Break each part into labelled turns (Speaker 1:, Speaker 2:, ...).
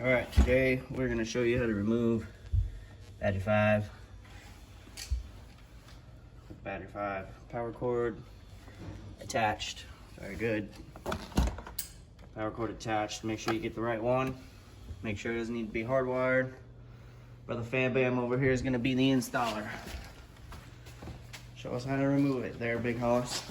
Speaker 1: Alright, today we're going to show you how to remove battery 5 power cord attached. Very good. Power cord attached. Make sure you get the right one. Make sure it doesn't need to be hardwired. Brother Fan Bam over here is going to be the installer. Show us how to remove it there, Big Hoss.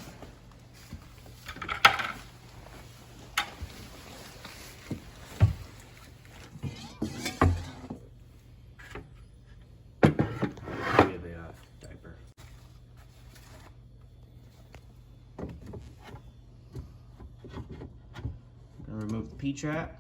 Speaker 1: Remove the P-trap.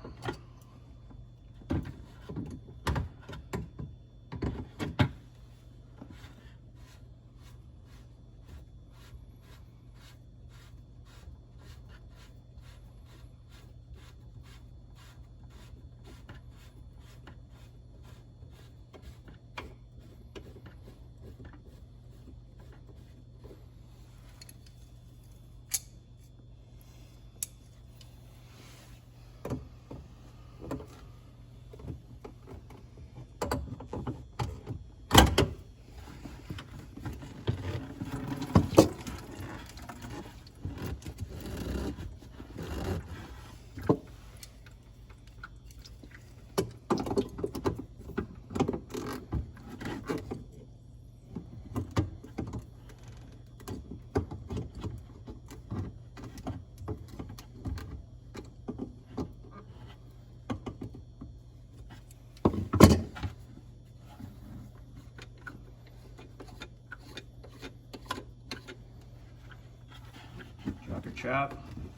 Speaker 1: Drop your trap.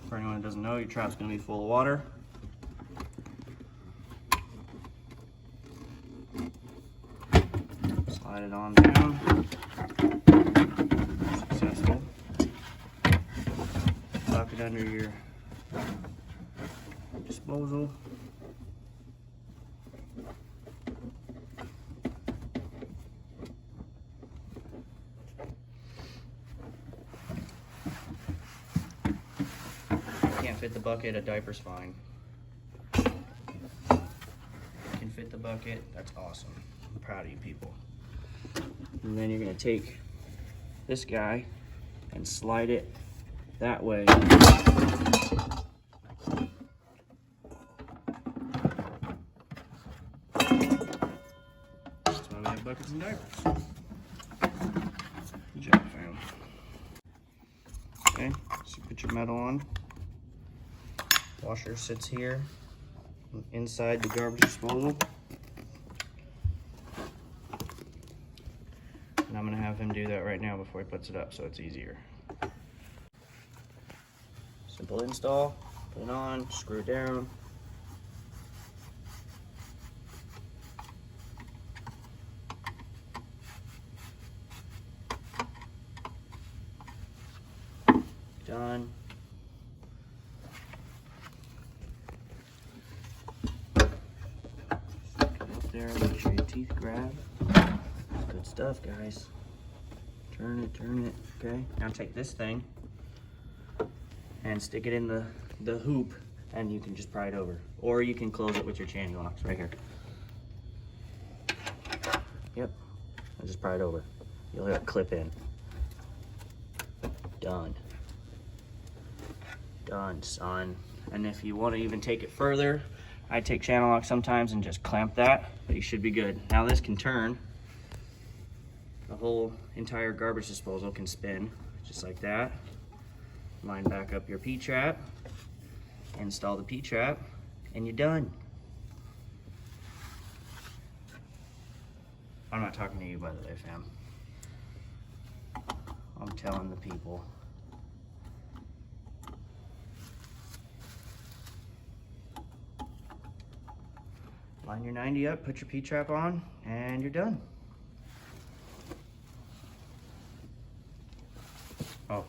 Speaker 1: For anyone who doesn't know, your trap's going to be full of water. Slide it on down. Successful. Lock it under your disposal. Can't fit the bucket, a diaper's fine. Can fit the bucket, that's awesome. I'm proud of you people. And then you're gonna take this guy and slide it that way. That's why we have buckets and diapers. Good job, fam. Okay, so put your metal on. Washer sits here inside the garbage disposal. And I'm gonna have him do that right now before he puts it up so it's easier. Simple install, put it on, screw it down. Done. There, make sure your teeth grab. Good stuff, guys. Turn it, okay? Now take this thing and stick it in the hoop and you can just pry it over. Or you can close it with your change locks right here. Yep, and just pry it over. You'll have it clip in. Done. Done, son. And if you want to even take it further, I take channel lock sometimes and just clamp that, but you should be good. Now this can turn. The whole entire garbage disposal can spin, just like that. Line back up your P-trap, install the P-trap, and you're done. I'm not talking to you, by the way, fam. I'm telling the people. Line your 90 up, put your P-trap on, and you're done. Oh,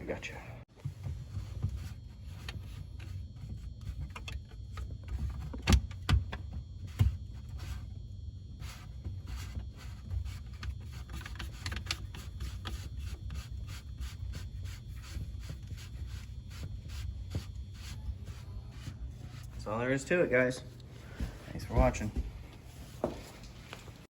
Speaker 1: I got you. That's all there is to it, guys. Thanks for watching.